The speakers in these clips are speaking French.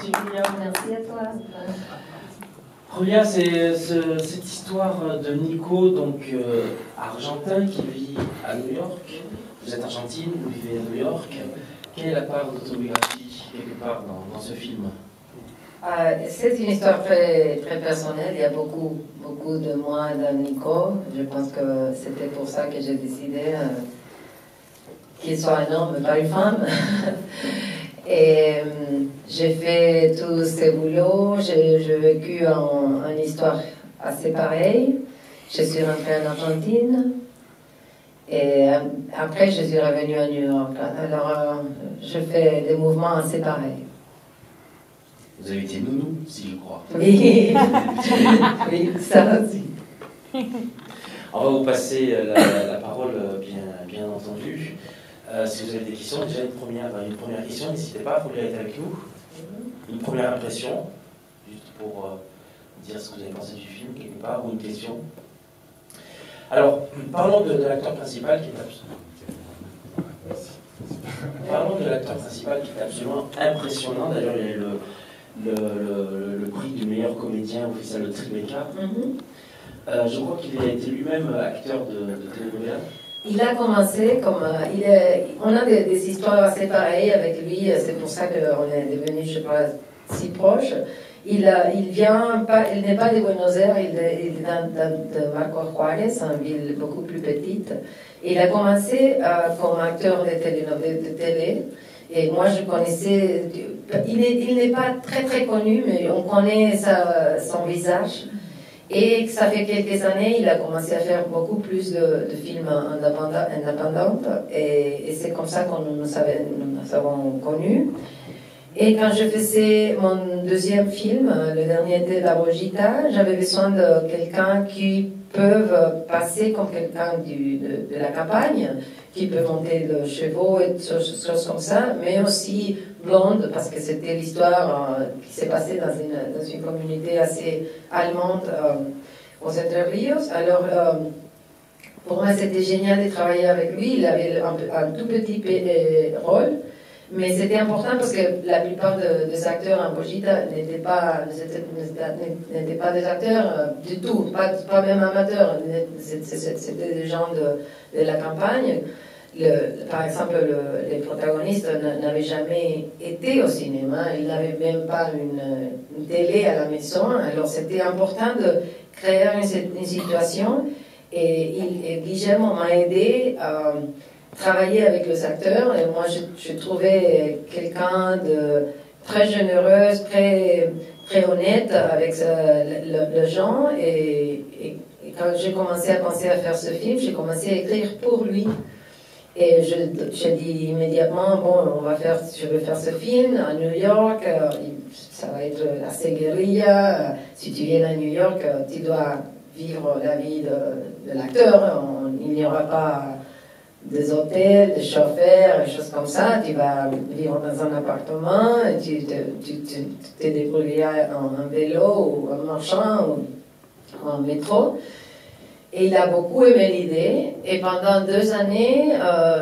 Merci Julia. Merci à toi. Julia, c'est cette histoire de Nico, donc argentin, qui vit à New York. Vous êtes argentine, vous vivez à New York. Quelle est la part d'autobiographie, quelque part, dans ce film? C'est une histoire très, très personnelle. Il y a beaucoup de moi dans Nico. Je pense que c'était pour ça que j'ai décidé qu'il soit un homme, pas une femme. Et j'ai fait tous ces boulots. J'ai vécu une histoire assez pareille. Je suis rentrée en Argentine. Et après, je suis revenue à New York. Alors, je fais des mouvements assez pareils. Vous avez été nounou, si je crois. Oui, oui, ça aussi. On va vous passer la parole, bien entendu. Si vous avez des questions, déjà une première question, n'hésitez pas, il faut être avec nous. Une première impression, juste pour dire ce que vous avez pensé du film, quelque part, ou une question. Alors, parlons de l'acteur principal qui est absolument impressionnant. D'ailleurs, il y a eu le prix du meilleur comédien au Festival de Tribeca. Je crois qu'il a été lui-même acteur de télénovela. Il a commencé comme... on a des histoires assez pareilles avec lui, c'est pour ça qu'on est devenus, je sais pas, si proches. Il n'est pas de Buenos Aires, il est de Marco Juárez, une ville beaucoup plus petite. Il a commencé comme acteur de télé. Et moi, je connaissais... Il n'est pas très très connu, mais on connaît son visage. Et ça fait quelques années, il a commencé à faire beaucoup plus de films indépendants. Et c'est comme ça qu'on nous avons connus. Et quand je faisais mon deuxième film, le dernier de La Rogita, j'avais besoin de quelqu'un qui peut passer comme quelqu'un de la campagne, qui peut monter de chevaux et des choses comme ça, mais aussi blonde, parce que c'était l'histoire qui s'est passée dans une communauté assez allemande aux Entre Rios. Alors, pour moi, c'était génial de travailler avec lui. Il avait un tout petit rôle. Mais c'était important parce que la plupart des acteurs en Rogita n'étaient pas des acteurs du tout, pas même amateurs. C'était des gens de la campagne. Par exemple, les protagonistes n'avaient jamais été au cinéma, ils n'avaient même pas une télé à la maison. Alors c'était important de créer une situation et Guillermo m'a aidé à travailler avec les acteurs, et moi je trouvais quelqu'un de très généreux, très honnête avec les gens, et quand j'ai commencé à penser à faire ce film, j'ai commencé à écrire pour lui. Et je dis immédiatement, bon, je vais faire ce film à New York, ça va être assez guérilla, si tu viens à New York, tu dois vivre la vie de l'acteur, il n'y aura pas des hôtels, des chauffeurs, des choses comme ça. Tu vas vivre dans un appartement, et tu te débrouilleras en vélo ou en marchant ou en métro. Et il a beaucoup aimé l'idée. Et pendant 2 années,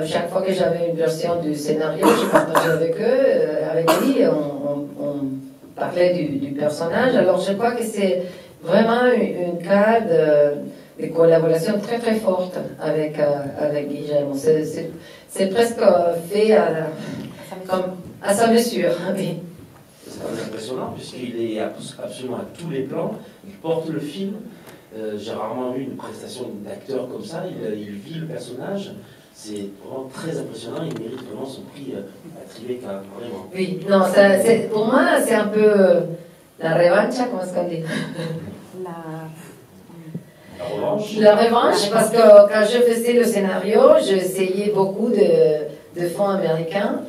chaque fois que j'avais une version du scénario, je partageais avec eux, avec lui, on parlait du personnage. Alors je crois que c'est vraiment un cas de collaboration très très forte avec Guillermo. C'est presque fait à sa mesure. Oui. C'est impressionnant puisqu'il est absolument à tous les plans, il porte le film. J'ai rarement vu une prestation d'acteur comme ça, il vit le personnage. C'est vraiment très impressionnant, il mérite vraiment son prix à Tribeca, vraiment. Oui, non, pour moi c'est un peu la revanche, comment est-ce qu'on dit? La revanche, parce que quand je faisais le scénario, j'essayais beaucoup de fonds américains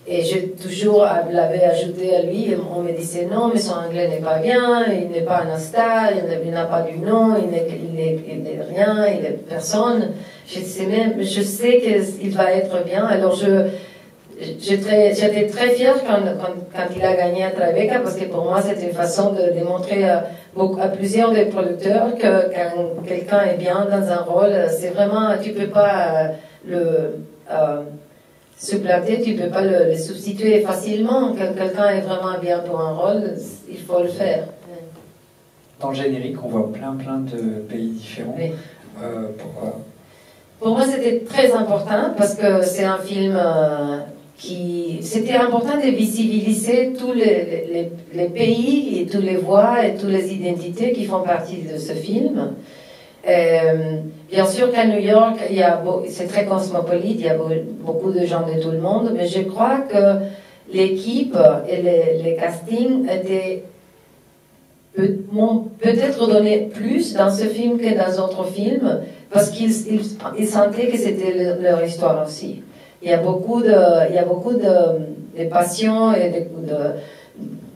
et j'ai toujours l'avais ajouté à lui. On me disait non, mais son anglais n'est pas bien, il n'est pas un star, il n'a pas du nom, il n'est rien, il est personne. Je sais qu'il va être bien. Alors j'étais très fière quand il a gagné à Tribeca, parce que pour moi c'était une façon de démontrer à plusieurs des producteurs que quand quelqu'un est bien dans un rôle, c'est vraiment, tu peux pas supplanter, tu ne peux pas le substituer facilement. Quand quelqu'un est vraiment bien pour un rôle, il faut le faire. Dans le générique, on voit plein de pays différents. Oui. Pourquoi? Pour moi, c'était très important parce que c'est un film c'était important de visibiliser tous les pays et toutes les voix et toutes les identités qui font partie de ce film. Bien sûr qu'à New York, c'est très cosmopolite, il y a beaucoup de gens de tout le monde, mais je crois que l'équipe et les castings m'ont peut-être donné plus dans ce film que dans d'autres films, parce qu'ils sentaient que c'était leur histoire aussi. Il y a beaucoup de passion et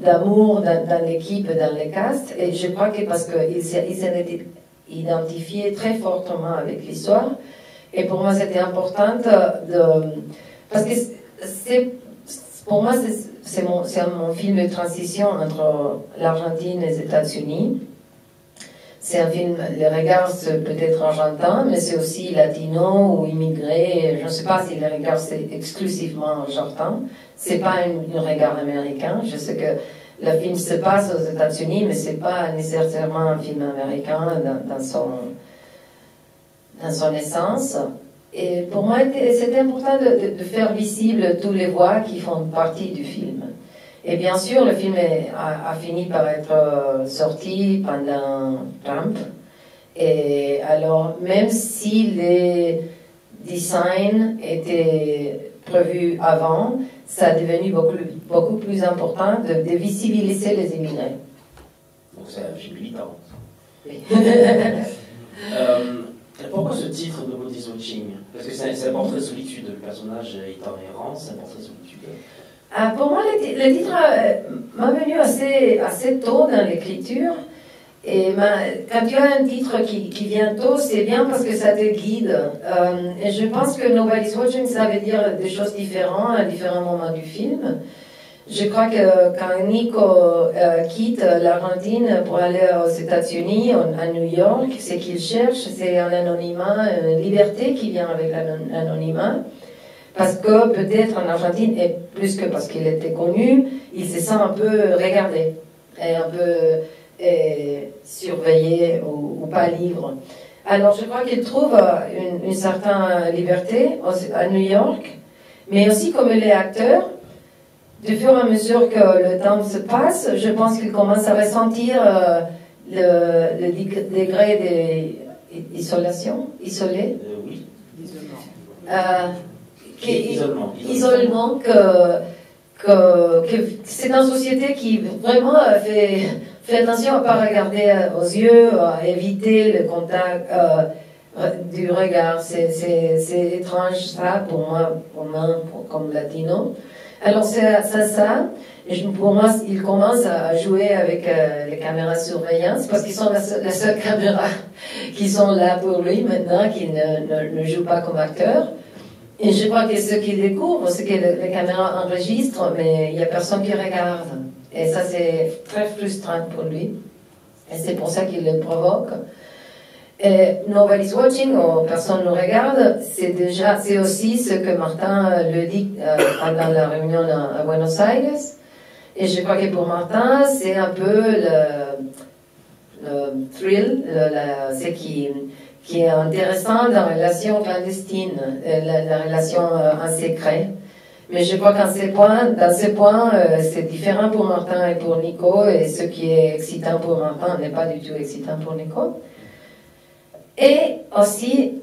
d'amour dans l'équipe, dans les castes, et je crois que parce qu'ils s'en étaient identifiés très fortement avec l'histoire, et pour moi c'était important parce que pour moi c'est mon film de transition entre l'Argentine et les États-Unis. C'est un film, le regard c'est peut-être argentin, mais c'est aussi latino ou immigré. Je ne sais pas si le regard c'est exclusivement argentin. C'est pas un regard américain. Je sais que le film se passe aux États-Unis, mais c'est pas nécessairement un film américain dans son essence. Et pour moi, c'était important de faire visible toutes les voix qui font partie du film. Et bien sûr, le film a fini par être sorti pendant Trump. Et alors, même si les designs étaient prévus avant, ça a devenu beaucoup plus important de visibiliser les immigrés. Donc c'est un film militant. Oui. Pourquoi ce titre de Body Switching? Parce que c'est un portrait de solitude. Le personnage est en errance, c'est un portrait de solitude. Pour moi, le titre m'a venu assez tôt dans l'écriture. Et quand tu as un titre qui vient tôt, c'est bien parce que ça te guide. Et je pense que Nobody's Watching, ça veut dire des choses différentes à différents moments du film. Je crois que quand Nico quitte l'Argentine pour aller aux États-Unis, à New York, ce qu'il cherche, c'est un anonymat, une liberté qui vient avec l'anonymat. Parce que peut-être en Argentine, et plus que parce qu'il était connu, il se sent un peu regardé, et un peu surveillé ou pas libre. Alors je crois qu'il trouve une certaine liberté à New York, mais aussi comme il est acteur, de fur et à mesure que le temps se passe, je pense qu'il commence à ressentir le degré d'isolation, isolé. Oui. Isolement que c'est une société qui vraiment fait attention à ne pas regarder aux yeux, à éviter le contact du regard. C'est étrange ça pour moi comme latino. Alors c'est ça. Et pour moi, il commence à jouer avec les caméras de surveillance parce qu'ils sont la seule caméra qui sont là pour lui maintenant, qui ne joue pas comme acteur. Et je crois que ce qu'il découvre, c'est que les caméras enregistrent, mais il n'y a personne qui regarde. Et ça, c'est très frustrant pour lui. Et c'est pour ça qu'il le provoque. Et Nobody's Watching, ou personne ne regarde, c'est aussi ce que Martin le dit pendant la réunion à Buenos Aires. Et je crois que pour Martin, c'est un peu le thrill, ce qui est intéressant dans la relation clandestine, la relation en secret. Mais je crois dans ces points, c'est différent pour Martin et pour Nico, et ce qui est excitant pour Martin n'est pas du tout excitant pour Nico. Et aussi,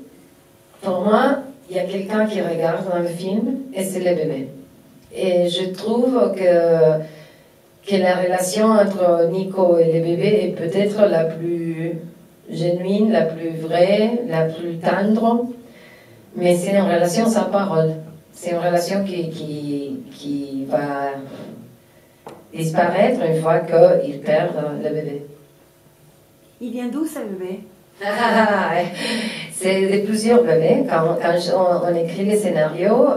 pour moi, il y a quelqu'un qui regarde dans le film, et c'est le bébé. Et je trouve que la relation entre Nico et le bébé est peut-être la plus genuine, la plus vraie, la plus tendre, mais c'est une relation sans parole. C'est une relation qui va disparaître une fois qu'il perd le bébé. Il vient d'où ce bébé? C'est de plusieurs bébés. Quand on écrit les scénarios,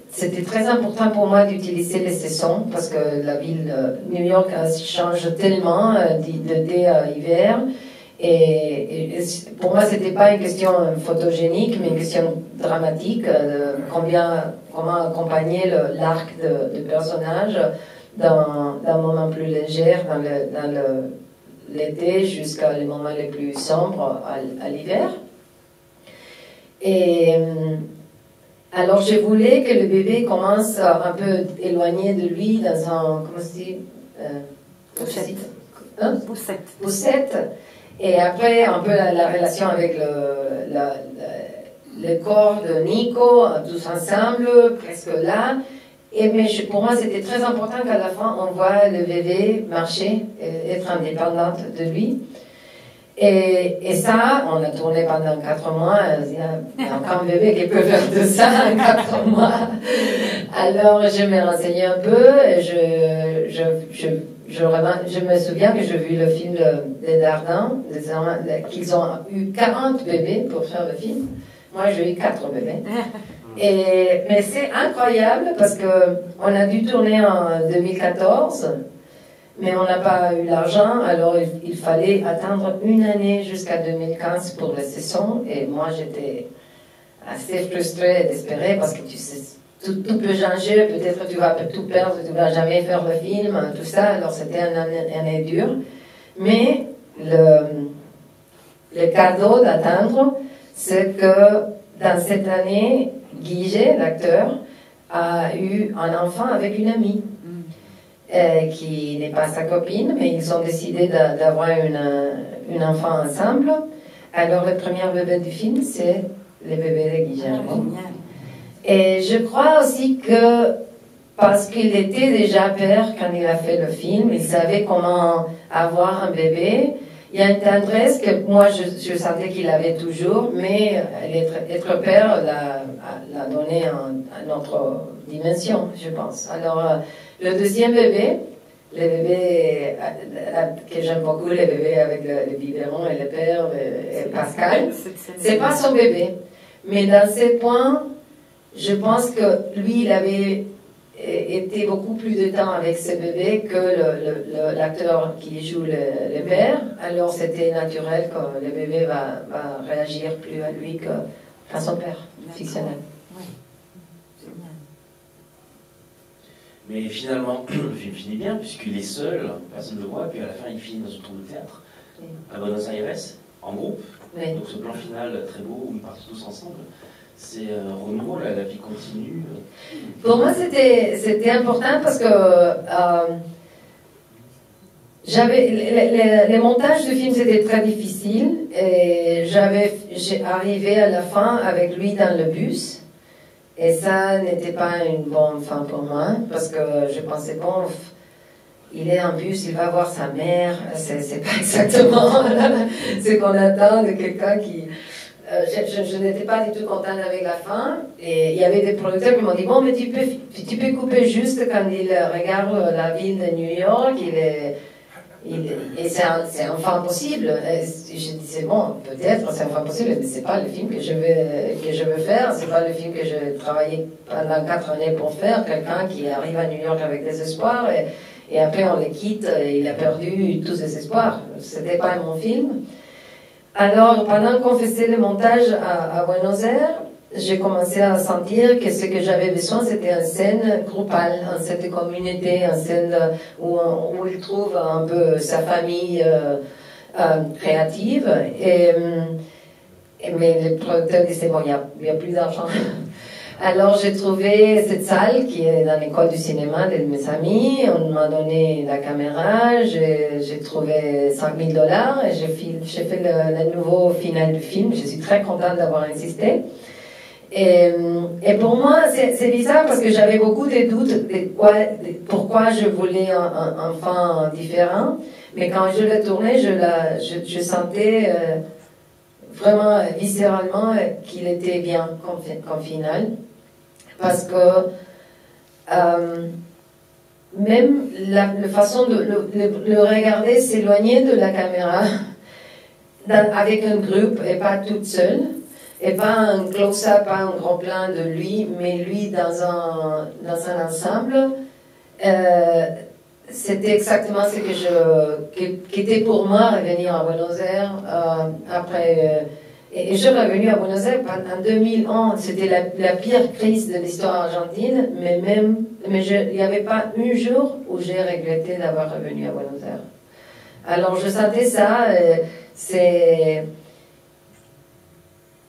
c'était très important pour moi d'utiliser les saisons parce que la ville New York change tellement d'été à hiver. Pour moi, c'était pas une question photogénique, mais une question dramatique. Comment accompagner l'arc de personnage d'un moment plus léger dans l'été jusqu'à les moments les plus sombres à l'hiver. Et alors, je voulais que le bébé commence un peu éloigné de lui dans un, comment se dit, Poussette. Hein? Poussette. Poussette. Et après, un peu la relation avec le corps de Nico, tous ensemble, presque là. Mais pour moi, c'était très important qu'à la fin, on voit le bébé marcher, être indépendante de lui. Et ça, on a tourné pendant 4 mois. Il y a aucun bébé qui peut faire de ça en 4 mois. Alors, je me renseignais un peu. Je me souviens que j'ai vu le film des Dardans, qu'ils ont eu 40 bébés pour faire le film. Moi, j'ai eu 4 bébés. Mais c'est incroyable parce qu'on a dû tourner en 2014. Mais on n'a pas eu l'argent, alors il fallait attendre une année jusqu'à 2015 pour la saison. Et moi, j'étais assez frustrée et désespérée parce que tu sais, tout peut changer. Peut-être tu vas tout perdre, tu ne vas jamais faire le film, tout ça. Alors c'était une année dure. Mais le cadeau d'attendre, c'est que dans cette année, Guiget, l'acteur, a eu un enfant avec une amie. Qui n'est pas sa copine, mais ils ont décidé d'avoir une enfant ensemble. Alors, le premier bébé du film, c'est le bébé de Guillermo. Et je crois aussi que, parce qu'il était déjà père quand il a fait le film, il savait comment avoir un bébé. Il y a une tendresse que moi, je sentais qu'il avait toujours, mais être père l'a donné à notre dimension, je pense. Alors, le deuxième bébé, le bébé que j'aime beaucoup, le bébé avec le biberon et le père, et Pascal, c'est pas son bébé. Mais dans ce point, je pense que lui, il avait été beaucoup plus de temps avec ce bébé que l'acteur qui joue le père. Alors c'était naturel que le bébé va réagir plus à lui qu'à son père fictionnel. Oui. Génial. Mais finalement, le film finit bien, puisqu'il est seul, personne ne le voit, puis à la fin, il finit dans une troupe de théâtre, à Buenos Aires, en groupe. Oui. Donc ce plan final très beau, où ils partent tous ensemble, c'est renouveau, la vie continue. Pour moi, c'était important parce que les montages du film, c'était très difficile, et j'ai arrivé à la fin avec lui dans le bus. Et ça n'était pas une bonne fin pour moi, parce que je pensais, bon, il est en bus, il va voir sa mère, c'est pas exactement ce qu'on attend de quelqu'un qui... je n'étais pas du tout contente avec la fin, et il y avait des producteurs qui m'ont dit, bon, mais tu peux couper juste quand il regarde la ville de New York, et c'est enfin possible. Et je disais, bon, peut-être c'est enfin possible, mais c'est pas le film que je veux faire, c'est pas le film que j'ai travaillé pendant 4 années pour faire, quelqu'un qui arrive à New York avec des espoirs, et après on le quitte, et il a perdu tous ses espoirs. C'était pas mon film. Alors, pendant qu'on faisait le montage à Buenos Aires, j'ai commencé à sentir que ce que j'avais besoin, c'était une scène groupale, une scène de communauté, une scène où il trouve un peu sa famille créative. Mais le producteur disait, bon, il n'y a plus d'argent. Alors j'ai trouvé cette salle qui est dans l'école du cinéma de mes amis. On m'a donné la caméra, j'ai trouvé $5,000 et j'ai fait le nouveau final du film. Je suis très contente d'avoir insisté. Et pour moi, c'est bizarre parce que j'avais beaucoup de doutes de pourquoi je voulais un enfant différent. Mais quand je l'ai tourné, je sentais vraiment viscéralement qu'il était bien comme final. Parce que même la façon de le regarder s'éloigner de la caméra avec un groupe et pas toute seule, et pas un close-up, pas un gros plan de lui, mais lui dans un ensemble, c'était exactement ce qui était pour moi revenir à Buenos Aires après. Et je suis revenue à Buenos Aires en 2011. C'était la pire crise de l'histoire argentine, mais il n'y avait pas un jour où j'ai regretté d'avoir revenu à Buenos Aires. Alors je sentais ça.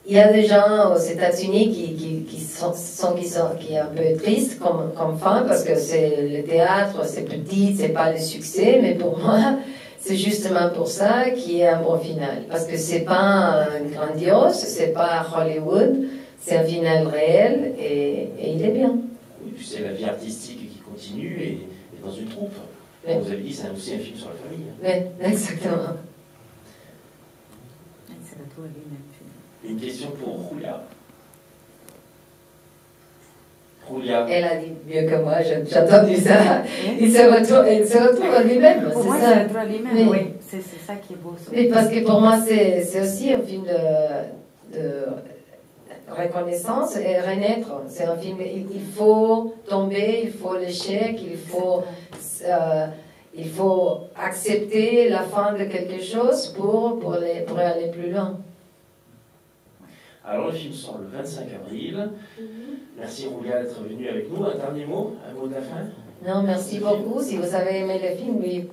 Il y a des gens aux États-Unis qui sont un peu tristes comme fan parce que c'est le théâtre, c'est petit, c'est pas le succès, mais pour moi, c'est justement pour ça qu'il y a un bon final. Parce que c'est pas grandiose, c'est pas Hollywood, c'est un final réel et il est bien. Oui, puis c'est la vie artistique qui continue et dans une troupe. Oui. Vous avez dit, c'est aussi un film sur la famille. Oui, exactement. C'est la tour lui-même. Une question pour Julia. Julia. Elle a dit mieux que moi, j'ai entendu ça. Il se retrouve à lui-même, Pour c'est moi, ça. il se retrouve à lui-même, oui. C'est ça qui est beau. Oui, parce que pour moi, c'est aussi un film de reconnaissance et renaître. C'est un film, il faut tomber, il faut l'échec, il faut accepter la fin de quelque chose pour aller plus loin. Alors le film sort le 25 avril. Merci Julia d'être venue avec nous. Un dernier mot, un mot de la fin. Non, merci beaucoup. Si vous avez aimé le film, oui,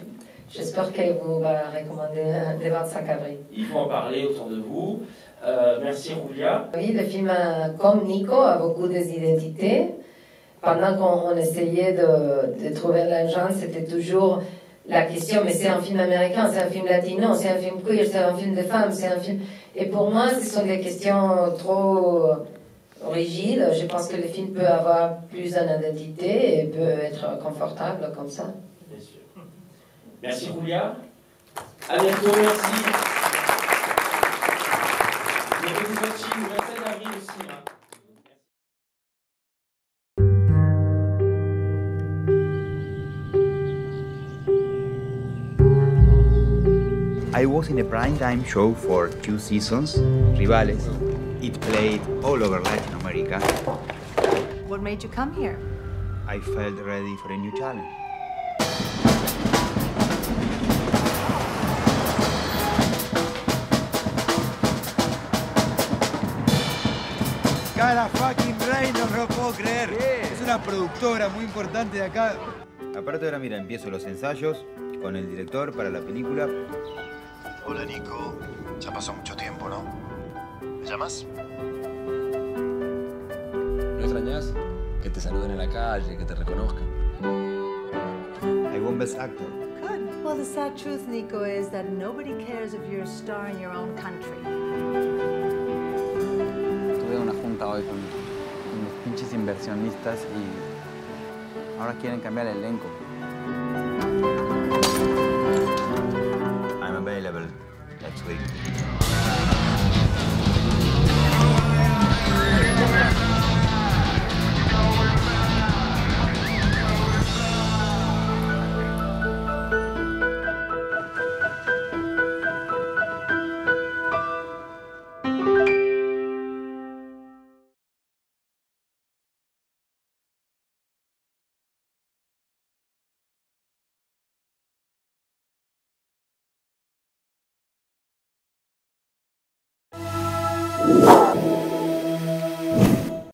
j'espère qu'il vous va recommander le 25 avril. Il faut en parler autour de vous. Merci Julia. Oui, le film, comme Nico, a beaucoup d'identités. Pendant qu'on essayait de trouver l'argent, c'était toujours la question, mais c'est un film américain, c'est un film latino, c'est un film queer, c'est un film de femmes, c'est un film... Et pour moi, ce sont des questions trop rigides. Je pense que le film peut avoir plus d'identité et peut être confortable comme ça. Bien sûr. Merci Julia. À bientôt, merci. Le petit coaching, le 27 avril aussi. I was in a primetime show for 2 seasons, Rivales. It played all over Latin America. What made you come here? I felt ready for a new challenge. Cara fucking Rey, no me lo puedo creer. Es una productora muy importante de acá. Aparte ahora, mira, empiezo los ensayos con el director para la película. Hola Nico, ya pasó mucho tiempo, ¿no? ¿Me llamas? ¿No extrañas? Que te saluden en la calle, que te reconozcan. I won Best Actor. Good. Well, the sad truth, Nico, is that nobody cares if you're a star in your own country. Tuve una junta hoy con los pinches inversionistas y ahora quieren cambiar el elenco. I'm available next week. Thank you.